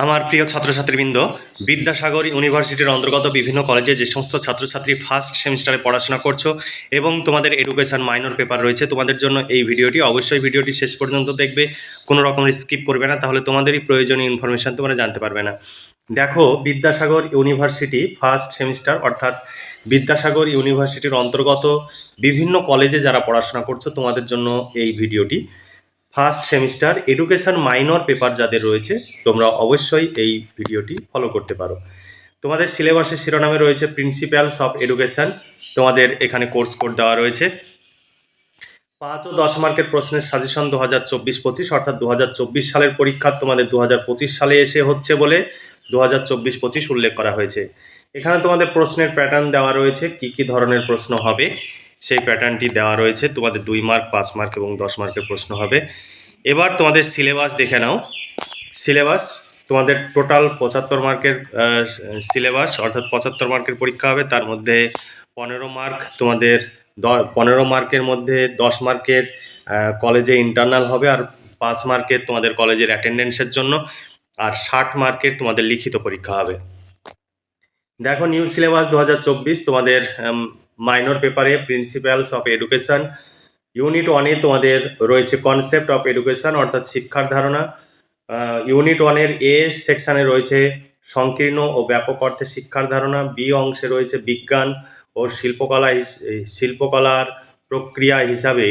আমার প্রিয় ছাত্রছাত্রীবৃন্দ, বিদ্যাসাগর ইউনিভার্সিটির অন্তর্গত বিভিন্ন কলেজে যে সমস্ত ছাত্রছাত্রী ফার্স্ট সেমিস্টারে পড়াশোনা করছো এবং তোমাদের এডুকেশন মাইনর পেপার রয়েছে, তোমাদের জন্য এই ভিডিওটি অবশ্যই ভিডিওটি শেষ পর্যন্ত দেখবে, কোনো রকম স্কিপ করবে না, তাহলে তোমাদেরই প্রয়োজনীয় ইনফরমেশান তোমরা জানতে পারবে না। দেখো, বিদ্যাসাগর ইউনিভার্সিটি ফার্স্ট সেমিস্টার অর্থাৎ বিদ্যাসাগর ইউনিভার্সিটির অন্তর্গত বিভিন্ন কলেজে যারা পড়াশোনা করছো তোমাদের জন্য এই ভিডিওটি। First semester education minor paper যাদের রয়েছে তোমরা অবশ্যই এই ভিডিওটি ফলো করতে পারো। তোমাদের সিলেবাসের শিরোনামে রয়েছে প্রিন্সিপালস অফ এডুকেশন। তোমাদের এখানে কোর্স কোড দেওয়া রয়েছে। 5 ও 10 মার্কের প্রশ্নের সাজেশন 2024-25 অর্থাৎ 2024 সালের পরীক্ষা তোমাদের 2025 সালে এসে হচ্ছে বলে 2024-25 উল্লেখ করা হয়েছে। এখানে তোমাদের প্রশ্নের প্যাটার্ন দেওয়া রয়েছে, কি কি ধরনের প্রশ্ন হবে সেই প্যাটার্নটি দেওয়া রয়েছে। তোমাদের 2 মার্ক, 5 মার্ক এবং 10 মার্কের প্রশ্ন হবে। এবার তোমাদের সিলেবাস দেখে নাও। সিলেবাস তোমাদের টোটাল 75 মার্কের সিলেবাস, অর্থাৎ 75 মার্কের পরীক্ষা হবে। তার মধ্যে 15 মার্ক তোমাদের 15 মার্কের মধ্যে 10 মার্কের কলেজে ইন্টারনাল হবে, আর 5 মার্কের তোমাদের কলেজের অ্যাটেন্ডেন্সের জন্য, আর 60 মার্কের তোমাদের লিখিত পরীক্ষা হবে। দেখো, নিউ সিলেবাস 2024 তোমাদের মাইনর পেপারে প্রিন্সিপালস অফ এডুকেশন ইউনিট 1-এ তোমাদের রয়েছে কনসেপ্ট অফ এডুকেশন অর্থাৎ শিক্ষার ধারণা। ইউনিট 1-এর এ সেকশানে রয়েছে সংকীর্ণ ও ব্যাপক অর্থে শিক্ষার ধারণা। বি অংশে রয়েছে বিজ্ঞান ও শিল্পকলার প্রক্রিয়া হিসাবে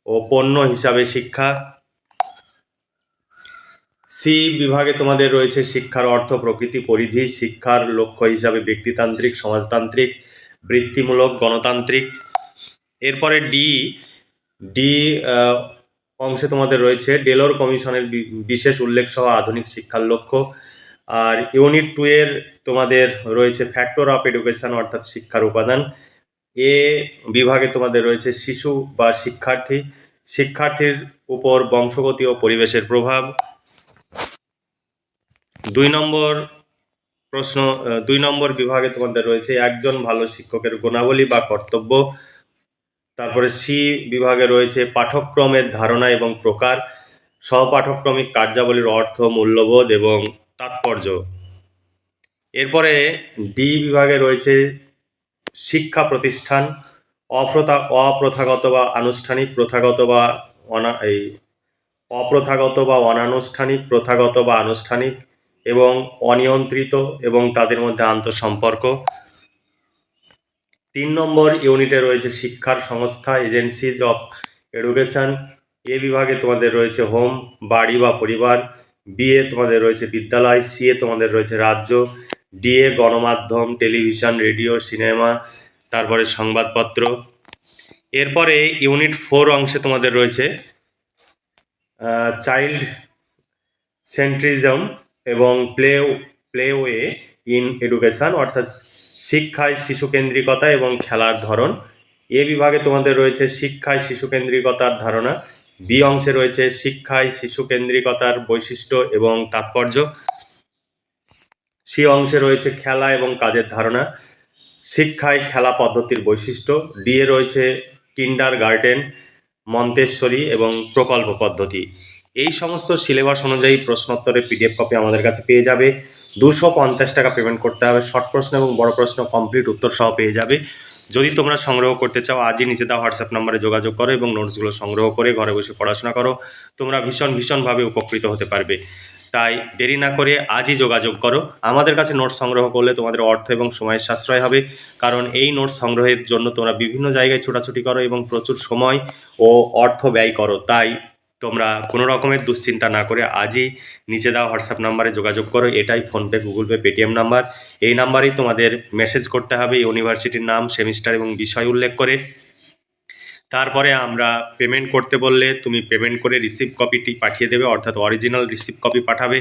ও পণ্য হিসাবে শিক্ষা। সি বিভাগে তোমাদের রয়েছে শিক্ষার অর্থ, প্রকৃতি, পরিধি, শিক্ষার লক্ষ্য হিসাবে ব্যক্তিতান্ত্রিক, সমাজতান্ত্রিক, বৃত্তিমূলক, গণতান্ত্রিক। এরপরে ডি অংশে তোমাদের রয়েছে ডেলোর কমিশনের বিশেষ উল্লেখ সহ আধুনিক শিক্ষার লক্ষ্য। আর ইউনিট 2-এর তোমাদের রয়েছে ফ্যাক্টর অফ এডুকেশন অর্থাৎ শিক্ষার উপাদান। এ বিভাগে তোমাদের রয়েছে শিশু বা শিক্ষার্থীর উপর বংশগতি ও পরিবেশের প্রভাব। 2 নম্বর বিভাগে তোমাদের রয়েছে একজন ভালো শিক্ষকের গুণাবলী বা কর্তব্য। তারপরে সি বিভাগে রয়েছে পাঠ্যক্রমের ধারণা এবং প্রকার, সহপাঠক্রমিক কার্যাবলীর অর্থ, মূল্যবোধ এবং তাৎপর্য। এরপরে ডি বিভাগে রয়েছে শিক্ষা প্রতিষ্ঠান, অপ্রথাগত বা আনুষ্ঠানিক, অপ্রথাগত বা অনানুষ্ঠানিক, প্রথাগত বা আনুষ্ঠানিক এবং অনিয়ন্ত্রিত এবং তাদের মধ্যে আন্তঃসম্পর্ক। 3 নম্বর ইউনিটে রয়েছে শিক্ষার সংস্থা, এজেন্সিজ অফ এডুকেশন। এ বিভাগে তোমাদের রয়েছে হোম, বাড়ি বা পরিবার। বি এ তোমাদের রয়েছে বিদ্যালয়। সি এ তোমাদের রয়েছে রাজ্য। ডি এ গণমাধ্যম, টেলিভিশন, রেডিও, সিনেমা, তারপরে সংবাদপত্র। এরপরে ইউনিট 4 অংশে তোমাদের রয়েছে চাইল্ড সেন্ট্রিজম এবং প্লেওয়ে ইন এডুকেশন অর্থাৎ শিক্ষায় শিশুকেন্দ্রিকতা এবং খেলার ধরন। এ বিভাগে তোমাদের রয়েছে শিক্ষায় শিশুকেন্দ্রিকতার ধারণা। বি অংশে রয়েছে শিক্ষায় শিশুকেন্দ্রিকতার বৈশিষ্ট্য এবং তাৎপর্য। সি অংশে রয়েছে খেলা এবং কাজের ধারণা, শিক্ষায় খেলা পদ্ধতির বৈশিষ্ট্য। ডি এ রয়েছে কিন্ডারগার্টেন, মন্তেশ্বরী এবং প্রকল্প পদ্ধতি। এই সমস্ত সিলেবাস অনুযায়ী প্রশ্নোত্তরের পিডিএফ কপি আমাদের কাছে পেয়ে যাবে। 250 টাকা পেমেন্ট করতে হবে। শর্ট প্রশ্ন এবং বড় প্রশ্ন কমপ্লিট উত্তর সহ পেয়ে যাবে। যদি তোমরা সংগ্রহ করতে চাও আজই নিচে দেওয়া হোয়াটসঅ্যাপ নাম্বারে যোগাযোগ করো এবং নোটসগুলো সংগ্রহ করে ঘরে বসে পড়াশোনা করো। তোমরা ভীষণভাবে উপকৃত হতে পারবে। তাই দেরি না করে আজই যোগাযোগ করো। আমাদের কাছে নোটস সংগ্রহ করলে তোমাদের অর্থ এবং সময়ের সাশ্রয় হবে, কারণ এই নোটস সংগ্রহের জন্য তোমরা বিভিন্ন জায়গায় ছোটাছুটি করো এবং প্রচুর সময় ও অর্থ ব্যয় করো। তাই তোমরা কোনো রকমের দুশ্চিন্তা না করে আজই নিচে দেওয়া হোয়াটসঅ্যাপ নাম্বারে যোগাযোগ করো। এটাই PhonePe, Google pay, Paytm number. এই নাম্বারেই তোমাদের মেসেজ করতে হবে ইউনিভার্সিটির নাম, সেমিস্টার এবং বিষয় উল্লেখ করে। তারপরে আমরা পেমেন্ট করতে বললে তুমি পেমেন্ট করে রিসিপ্ট কপিটি পাঠিয়ে দেবে, অর্থাৎ অরিজিনাল রিসিপ্ট কপি পাঠাবে।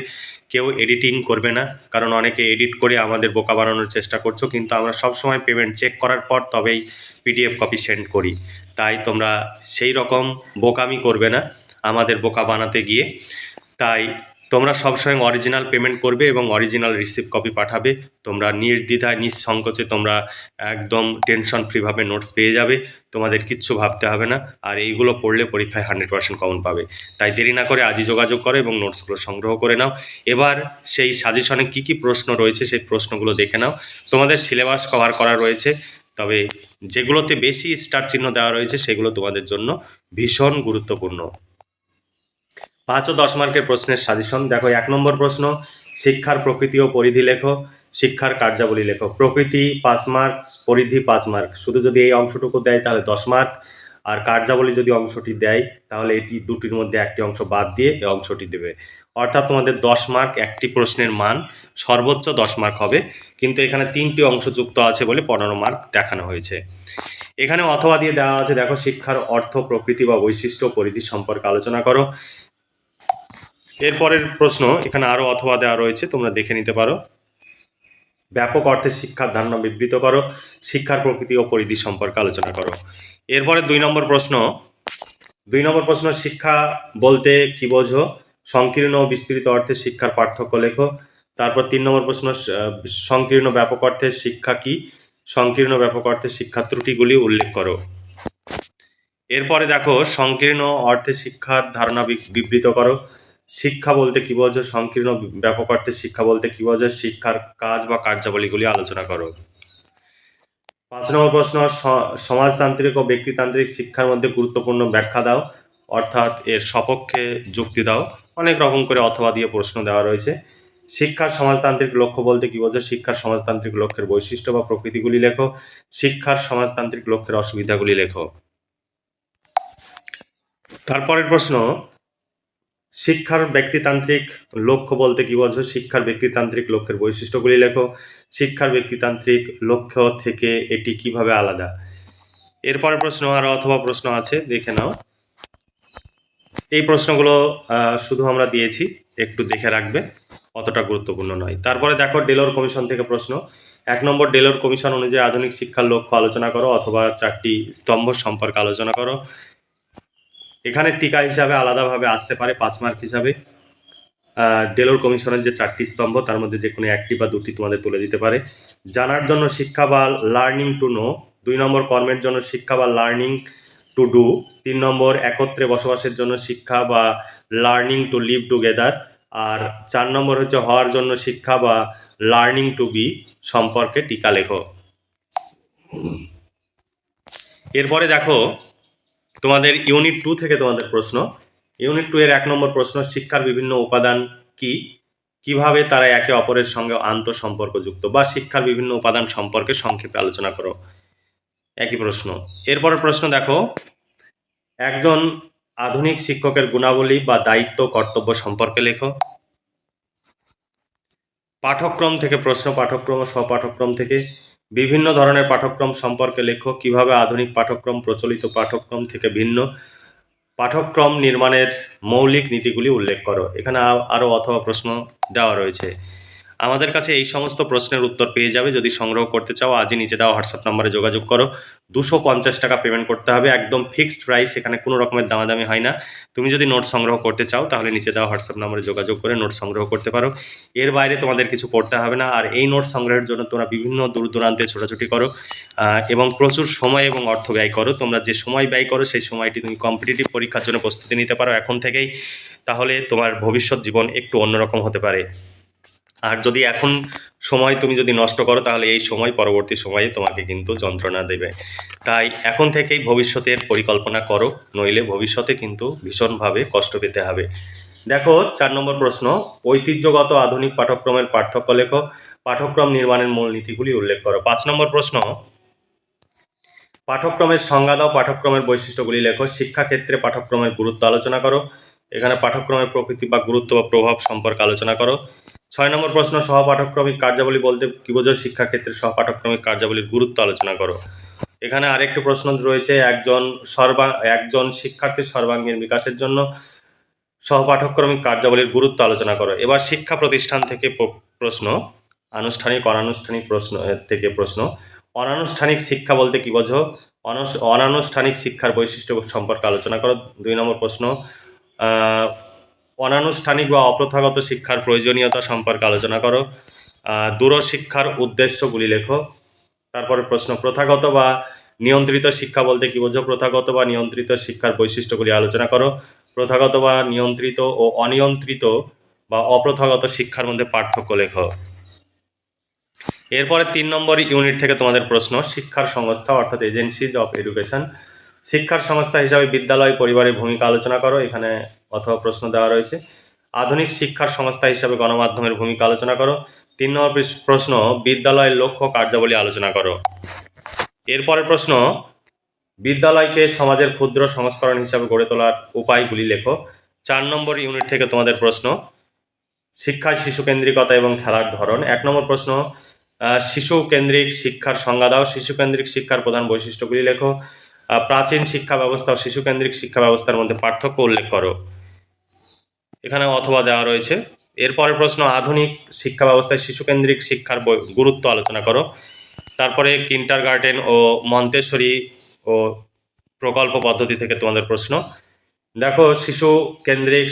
কেউ এডিটিং করবে না, কারণ অনেকে এডিট করে আমাদের বোকা বানানোর চেষ্টা করছো, কিন্তু আমরা সবসময় পেমেন্ট চেক করার পর তবেই পিডিএফ কপি সেন্ড করি। তাই তোমরা সেই রকম বোকামি করবে না আমাদের বোকা বানাতে গিয়ে। তাই তোমরা সবসময় অরিজিনাল পেমেন্ট করবে এবং অরিজিনাল রিসিপ্ট কপি পাঠাবে। তোমরা নির্দ্বিধায় নিঃসংকোচে তোমরা একদম টেনশন ফ্রিভাবে নোটস পেয়ে যাবে। তোমাদের কিচ্ছু ভাবতে হবে না। আর এইগুলো পড়লে পরীক্ষায় 100% কমন পাবে। তাই দেরি না করে আজই যোগাযোগ করো এবং নোটসগুলো সংগ্রহ করে নাও। এবার সেই সাজেশনে কী কী প্রশ্ন রয়েছে সেই প্রশ্নগুলো দেখে নাও। তোমাদের সিলেবাস কভার করা রয়েছে, তবে যেগুলোতে বেশি স্টার চিহ্ন দেওয়া রয়েছে সেগুলো তোমাদের জন্য ভীষণ গুরুত্বপূর্ণ। 5 ও 10 মার্কের প্রশ্নের সাজেশন দেখো। 1 নম্বর প্রশ্ন, শিক্ষার প্রকৃতি ও পরিধি লেখো, শিক্ষার কার্যাবলী লেখো। প্রকৃতি 5 মার্ক, পরিধি 5 মার্ক। শুধু যদি এই অংশটুকু দেয় তাহলে 10 মার্ক, আর কার্যাবলী যদি অংশটি দেয় তাহলে এটি দুটির মধ্যে একটি অংশ বাদ দিয়ে এই অংশটি দেবে। অর্থাৎ তোমাদের 10 মার্ক একটি প্রশ্নের মান, সর্বোচ্চ 10 মার্ক হবে, কিন্তু এখানে 3টি অংশ যুক্ত আছে বলে 15 মার্ক দেখানো হয়েছে। এখানে অথবা দিয়ে দেওয়া আছে, দেখো শিক্ষার অর্থ, প্রকৃতি বা বৈশিষ্ট্য, পরিধি সম্পর্কে আলোচনা করো। এরপরের প্রশ্ন, এখানে আরও অথবা দেওয়া রয়েছে, তোমরা দেখে নিতে পারো। ব্যাপক অর্থে শিক্ষার ধারণা বিবৃত করো, শিক্ষার প্রকৃতি ও পরিধি সম্পর্কে আলোচনা করো। এরপরে 2 নম্বর প্রশ্ন, শিক্ষা বলতে কি বোঝো, সংকীর্ণ ও বিস্তৃত অর্থে শিক্ষার পার্থক্য লেখো। তারপর 3 নম্বর প্রশ্ন, সংকীর্ণ ব্যাপক অর্থে শিক্ষা কি, সংকীর্ণ ব্যাপক অর্থে শিক্ষার ত্রুটিগুলি উল্লেখ করো। এরপরে দেখো, সংকীর্ণ অর্থে শিক্ষার ধারণা বিবৃত করো, শিক্ষা বলতে কি বোঝো, সংকীর্ণ ব্যাপক অর্থে শিক্ষা বলতে কি বোঝো, শিক্ষার কাজ বা কার্যাবলীগুলি আলোচনা করো। 5 নম্বর প্রশ্ন, সমাজতান্ত্রিক ও ব্যক্তিতান্ত্রিক শিক্ষার মধ্যে গুরুত্বপূর্ণ ব্যাখ্যা দাও, অর্থাৎ এর সপক্ষে যুক্তি দাও। অনেক রকম করে অথবা দিয়ে প্রশ্ন দেওয়া রয়েছে। শিক্ষার সমাজতান্ত্রিক লক্ষ্য বলতে কি বোঝো, শিক্ষার সমাজতান্ত্রিক লক্ষ্যের বৈশিষ্ট্য বা প্রকৃতিগুলি লেখো, শিক্ষার সমাজতান্ত্রিক লক্ষ্যের অসুবিধাগুলি লেখো। তারপরের প্রশ্ন, শিক্ষার ব্যক্তিতান্ত্রিক লক্ষ্য বলতে কি বোঝো, শিক্ষার ব্যক্তিতান্ত্রিক লক্ষ্যের বৈশিষ্ট্যগুলি লেখো, শিক্ষার ব্যক্তিতান্ত্রিক লক্ষ্য থেকে এটি কিভাবে আলাদা। এরপরের প্রশ্ন আর অথবা প্রশ্ন আছে, দেখে নাও। এই প্রশ্নগুলো শুধু আমরা দিয়েছি, একটু দেখে রাখবে, অতটা গুরুত্বপূর্ণ নয়। তারপরে দেখো, ডেলোর কমিশন থেকে প্রশ্ন। 1 নম্বর, ডেলোর কমিশন অনুযায়ী আধুনিক শিক্ষার লক্ষ্য আলোচনা করো, অথবা 4টি স্তম্ভ সম্পর্কে আলোচনা করো। এখানে টিকা হিসাবে আলাদাভাবে আসতে পারে 5 মার্ক হিসাবে। ডেলোর কমিশনের যে 4টি স্তম্ভ, তার মধ্যে যে কোনো 1টি বা 2টি তোমাদের তুলে দিতে পারে। জানার জন্য শিক্ষা বা লার্নিং টু নো। 2 নম্বর, কর্মের জন্য শিক্ষা বা লার্নিং টু ডু। 3 নম্বর, একত্রে বসবাসের জন্য শিক্ষা বা লার্নিং টু লিভ টুগেদার। আর 4 নম্বর হচ্ছে হওয়ার জন্য শিক্ষা বা লার্নিং টু বি সম্পর্কে টিকা লেখো। এরপরে দেখো, তোমাদের ইউনিট 2 থেকে তোমাদের প্রশ্ন। ইউনিট 2 এর 1 নম্বর প্রশ্ন, শিক্ষার বিভিন্ন উপাদান কি, কিভাবে তারা একে অপরের সঙ্গে আন্তঃসম্পর্কযুক্ত, বা শিক্ষার বিভিন্ন উপাদান সম্পর্কে সংক্ষেপে আলোচনা করো। একই প্রশ্ন। এরপরের প্রশ্ন দেখো, একজন আধুনিক শিক্ষকের গুণাবলী বা দায়িত্ব কর্তব্য সম্পর্কে লেখো। পাঠ্যক্রম থেকে প্রশ্ন, পাঠ্যক্রম ও স্বপাঠ্যক্রম থেকে। বিভিন্ন ধরনের পাঠ্যক্রম সম্পর্কে লেখো, কিভাবে আধুনিক পাঠ্যক্রম প্রচলিত পাঠ্যক্রম থেকে ভিন্ন, পাঠ্যক্রম নির্মাণের মৌলিক নীতিগুলি উল্লেখ করো। এখানে আরও অথবা প্রশ্ন দেওয়া রয়েছে। আমাদের কাছে এই সমস্ত প্রশ্নের উত্তর পেয়ে যাবে। যদি সংগ্রহ করতে চাও আজই নিচে দেওয়া হোয়াটসঅ্যাপ নম্বরে যোগাযোগ করো। 250 টাকা পেমেন্ট করতে হবে, একদম ফিক্সড প্রাইস, এখানে কোনো রকমের দামাদামি হয় না। তুমি যদি নোট সংগ্রহ করতে চাও তাহলে নিচে দেওয়া হোয়াটসঅ্যাপ নম্বরে যোগাযোগ করে নোট সংগ্রহ করতে পারো। এর বাইরে তোমাদের কিছু করতে হবে না। আর এই নোট সংগ্রহের জন্য তোমরা বিভিন্ন দূর দূরান্তে ছোটাছুটি করো এবং প্রচুর সময় এবং অর্থ ব্যয় করো। তোমরা যে সময় ব্যয় করো সেই সময়টি তুমি কম্পিটিটিভ পরীক্ষার জন্য প্রস্তুতি নিতে পারো এখন থেকেই, তাহলে তোমার ভবিষ্যৎ জীবন একটু অন্যরকম হতে পারে। আর যদি এখন সময় তুমি যদি নষ্ট করো তাহলে এই সময় পরবর্তী সময়ে তোমাকে কিন্তু যন্ত্রণা দেবে। তাই এখন থেকেই ভবিষ্যতের পরিকল্পনা করো, নইলে ভবিষ্যতে কিন্তু ভীষণভাবে কষ্ট পেতে হবে। দেখো 4 নম্বর প্রশ্ন, ঐতিহ্যগত আধুনিক পাঠ্যক্রমের পার্থক্য লেখো, পাঠ্যক্রম নির্মাণের মূলনীতিগুলি উল্লেখ করো। 5 নম্বর প্রশ্ন, পাঠ্যক্রমের সংজ্ঞা দাও, পাঠ্যক্রমের বৈশিষ্ট্যগুলি লেখো, শিক্ষাক্ষেত্রে পাঠ্যক্রমের গুরুত্ব আলোচনা করো। এখানে পাঠ্যক্রমের প্রকৃতি বা গুরুত্ব বা প্রভাব সম্পর্কে আলোচনা করো। 6 নম্বর প্রশ্ন, সহপাঠক্রমিক কার্যাবলী বলতে কি বোঝো, শিক্ষাক্ষেত্রে সহপাঠক্রমিক কার্যাবলীর গুরুত্ব আলোচনা করো। এখানে আরেকটি প্রশ্ন রয়েছে, একজন শিক্ষার্থীর সর্বাঙ্গীন বিকাশের জন্য সহপাঠক্রমিক কার্যাবলীর গুরুত্ব আলোচনা করো। এবার শিক্ষা প্রতিষ্ঠান থেকে প্রশ্ন, আনুষ্ঠানিক অনানুষ্ঠানিক প্রশ্ন থেকে প্রশ্ন। অনানুষ্ঠানিক শিক্ষা বলতে কি বোঝো, অনানুষ্ঠানিক শিক্ষার বৈশিষ্ট্য সম্পর্কে আলোচনা করো। 2 নম্বর প্রশ্ন, অনানুষ্ঠানিক বা অপ্রথাগত শিক্ষার প্রয়োজনীয়তা সম্পর্কে আলোচনা করো। দূরশিক্ষার উদ্দেশ্যগুলি লেখো। তারপরে প্রশ্ন, প্রথাগত বা নিয়ন্ত্রিত শিক্ষা বলতে কি বোঝো? প্রথাগত বা নিয়ন্ত্রিত শিক্ষার বৈশিষ্ট্যগুলি আলোচনা করো। প্রথাগত বা নিয়ন্ত্রিত ও অনিয়ন্ত্রিত বা অপ্রথাগত শিক্ষার মধ্যে পার্থক্য লেখো। এরপরে 3 নম্বর ইউনিট থেকে তোমাদের প্রশ্ন, শিক্ষার সংস্থা অর্থাৎ এজেন্সিজ অফ এডুকেশন। শিক্ষার সংস্থা হিসাবে বিদ্যালয় পরিবারের ভূমিকা আলোচনা করো। এখানে অথবা প্রশ্ন দেওয়া রয়েছে। আধুনিক শিক্ষার সংস্থা হিসাবে গণমাধ্যমের ভূমিকা আলোচনা করো। 3 নম্বর প্রশ্ন, বিদ্যালয়ের লক্ষ্য কার্যাবলী আলোচনা করো। এরপরের প্রশ্ন, বিদ্যালয়কে সমাজের ক্ষুদ্র সংস্করণ হিসাবে গড়ে তোলার উপায়গুলি লেখো। 4 নম্বর ইউনিট থেকে তোমাদের প্রশ্ন, শিক্ষায় শিশু কেন্দ্রিকতা এবং খেলার ধরন। 1 নম্বর প্রশ্ন, শিশু কেন্দ্রিক শিক্ষার সংজ্ঞা দাও। শিশু কেন্দ্রিক শিক্ষার প্রধান বৈশিষ্ট্যগুলি লেখো। প্রাচীন শিক্ষা ব্যবস্থা ও শিশু কেন্দ্রিক শিক্ষা ব্যবস্থার মধ্যে পার্থক্য উল্লেখ করো। এখানে অথবা দেওয়া রয়েছে। এরপরের প্রশ্ন, আধুনিক শিক্ষা ব্যবস্থায় শিশু কেন্দ্রিক শিক্ষার গুরুত্ব আলোচনা করো। তারপরে কিন্ডারগার্টেন ও মন্তেশ্বরী ও প্রকল্প পদ্ধতি থেকে তোমাদের প্রশ্ন। দেখো, শিশু কেন্দ্রিক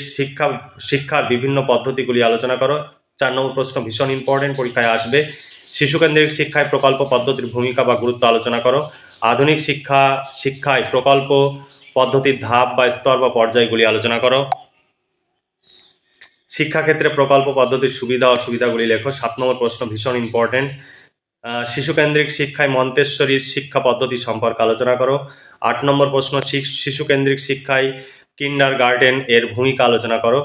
শিক্ষার বিভিন্ন পদ্ধতিগুলি আলোচনা করো। 4 নম্বর প্রশ্ন ভীষণ ইম্পর্টেন্ট, পরীক্ষায় আসবে। শিশু কেন্দ্রিক শিক্ষায় প্রকল্প পদ্ধতির ভূমিকা বা গুরুত্ব আলোচনা করো। আধুনিক শিক্ষায় প্রকল্প পদ্ধতির ধাপ বা স্তর বা পর্যায়গুলি আলোচনা করো। শিক্ষাক্ষেত্রে প্রকল্প পদ্ধতির সুবিধা অসুবিধাগুলি লেখো। 7 নম্বর প্রশ্ন ভীষণ ইম্পর্টেন্ট, শিশু কেন্দ্রিক শিক্ষায় মন্তেশ্বরীর শিক্ষা পদ্ধতি সম্পর্কে আলোচনা করো। 8 নম্বর প্রশ্ন, শিশু কেন্দ্রিক শিক্ষায় কিন্ডারগার্টেন এর ভূমিকা আলোচনা করো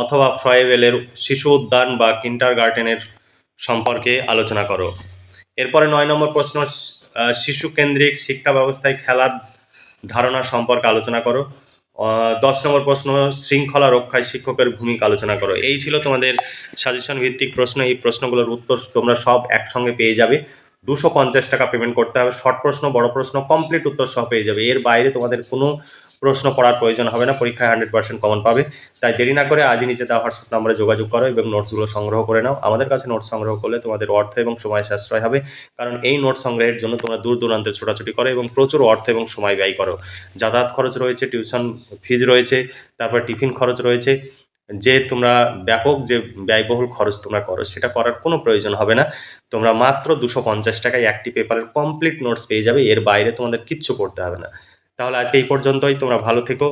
অথবা ফ্রয়েবেলের শিশু উদ্যান বা কিন্ডারগার্টেনের সম্পর্কে আলোচনা করো। এরপরে 9 নম্বর প্রশ্ন, শিশু কেন্দ্রিক শিক্ষা ব্যবস্থায় খেলার ধারণা সম্পর্কে আলোচনা করো। 10 নম্বর প্রশ্ন, শৃঙ্খলা রক্ষায় শিক্ষকের ভূমিকা আলোচনা করো। এই ছিল তোমাদের সাজেশন ভিত্তিক প্রশ্ন। এই প্রশ্নগুলোর উত্তর তোমরা সব একসঙ্গে পেয়ে যাবে। 250 টাকা পেমেন্ট করতে হবে। শর্ট প্রশ্ন, বড় প্রশ্ন, কমপ্লিট উত্তর সহ পেয়ে যাবে। এর বাইরে তোমাদের কোনো প্রশ্ন পড়ার প্রয়োজন হবে না। পরীক্ষায় 100% কমন পাবে। তাই দেরি না করে আজই নিচে দেওয়া হোয়াটসঅ্যাপ নম্বরে যোগাযোগ করো এবং নোটসগুলো সংগ্রহ করে নাও। আমাদের কাছে নোটস সংগ্রহ করলে তোমাদের অর্থ এবং সময় সাশ্রয় হবে, কারণ এই নোট সংগ্রহের জন্য তোমরা দূর দূরান্তে ছোটাছুটি করো এবং প্রচুর অর্থ এবং সময় ব্যয় করো। যাতায়াত খরচ রয়েছে, টিউশন ফিজ রয়েছে, তারপর টিফিন খরচ রয়েছে। যে তোমরা ব্যাপক যে ব্যয়বহুল খরচ তোমরা করো, সেটা করার কোনো প্রয়োজন হবে না। তোমরা মাত্র 250 টাকায় একটি পেপারের কমপ্লিট নোটস পেয়ে যাবে। এর বাইরে তোমাদের কিচ্ছু করতে হবে না। তাহলে আজকে এই পর্যন্তই। তোমরা ভালো থেকো।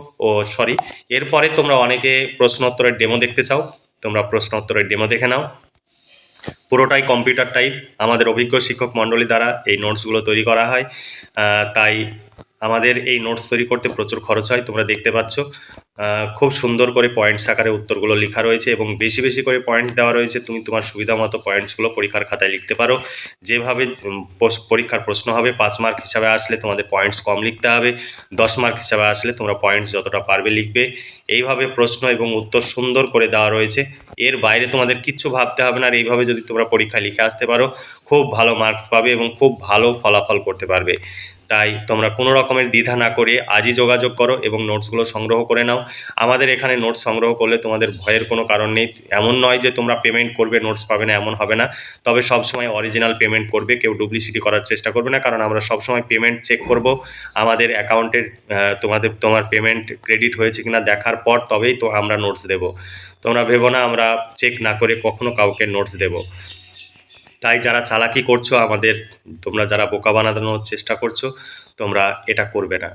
এরপরে তোমরা অনেকে প্রশ্ন উত্তরের ডেমো দেখতে চাও, তোমরা প্রশ্ন উত্তরের ডেমো দেখে নাও। পুরোটাই কম্পিউটার টাইপ। আমাদের অভিজ্ঞ শিক্ষক মণ্ডলী দ্বারা এই নোটসগুলো তৈরি করা হয়। তাই আমাদের এই নোটস তৈরি করতে প্রচুর খরচ হয়। তোমরা দেখতে পাচ্ছ খুব সুন্দর করে পয়েন্টস আকারে উত্তরগুলো লেখা রয়েছে এবং বেশি বেশি করে পয়েন্টস দেওয়া রয়েছে। তুমি তোমার সুবিধা মতো পয়েন্টসগুলো পরীক্ষার খাতায় লিখতে পারো। যেভাবে পরীক্ষার প্রশ্ন হবে, 5 মার্ক হিসাবে আসলে তোমাদের পয়েন্টস কম লিখতে হবে, 10 মার্ক হিসাবে আসলে তোমরা পয়েন্টস যতটা পারবে লিখবে। এইভাবে প্রশ্ন এবং উত্তর সুন্দর করে দেওয়া রয়েছে। এর বাইরে তোমাদের কিচ্ছু ভাবতে হবে না। আর এইভাবে যদি তোমরা পরীক্ষায় লিখে আসতে পারো, খুব ভালো মার্কস পাবে এবং খুব ভালো ফলাফল করতে পারবে। তাই তোমরা কোনো রকমের দ্বিধা না করে আজই যোগাযোগ করো এবং নোটসগুলো সংগ্রহ করে নাও। আমাদের এখানে নোটস সংগ্রহ করলে তোমাদের ভয়ের কোনো কারণ নেই। এমন নয় যে তোমরা পেমেন্ট করবে নোটস পাবে না, এমন হবে না। তবে সবসময় অরিজিনাল পেমেন্ট করবে, কেউ ডুপ্লিসিটি করার চেষ্টা করবে না, কারণ আমরা সবসময় পেমেন্ট চেক করব। আমাদের অ্যাকাউন্টের তোমার পেমেন্ট ক্রেডিট হয়েছে কিনা দেখার পর তবেই তো আমরা নোটস দেব। তোমরা ভেবো না আমরা চেক না করে কখনো কাউকে নোটস দেব। তাই যারা চালাকি করছো, তোমরা যারা বোকা বানানোর চেষ্টা করছো, তোমরা এটা করবে না।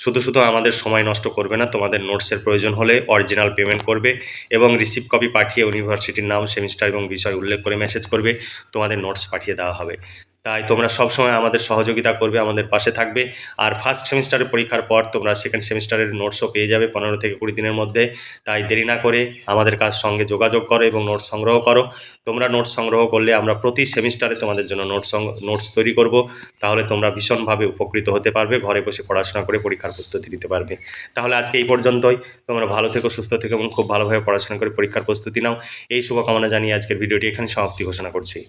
শুধু শুধু আমাদের সময় নষ্ট করবে না। তোমাদের নোটসের প্রয়োজন হলে অরিজিনাল পেমেন্ট করবে এবং রিসিভ কপি পাঠিয়ে ইউনিভার্সিটির নাম, সেমিস্টার এবং বিষয় উল্লেখ করে মেসেজ করবে, তোমাদের নোটস পাঠিয়ে দেওয়া হবে। তাই তোমরা সবসময় আমাদের সহযোগিতা করবে, আমাদের পাশে থাকবে। আর ফার্স্ট সেমিস্টারের পরীক্ষার পর তোমরা সেকেন্ড সেমিস্টারের নোটসও পেয়ে যাবে 15 থেকে 20 দিনের মধ্যে। তাই দেরি না করে আমাদের সঙ্গে যোগাযোগ করো এবং নোটস সংগ্রহ করো। তোমরা নোটস সংগ্রহ করলে আমরা প্রতি সেমিস্টারে তোমাদের জন্য নোটস তৈরি করব। তাহলে তোমরা ভীষণভাবে উপকৃত হতে পারবে, ঘরে বসে পড়াশোনা করে পরীক্ষার প্রস্তুতি নিতে পারবে। তাহলে আজকে এই পর্যন্তই। তোমরা ভালো থেকো, সুস্থ থেকো এবং খুব ভালোভাবে পড়াশোনা করে পরীক্ষার প্রস্তুতি নাও। এই শুভকামনা জানিয়ে আজকের ভিডিওটি এখানে সমাপ্তি ঘোষণা করছি।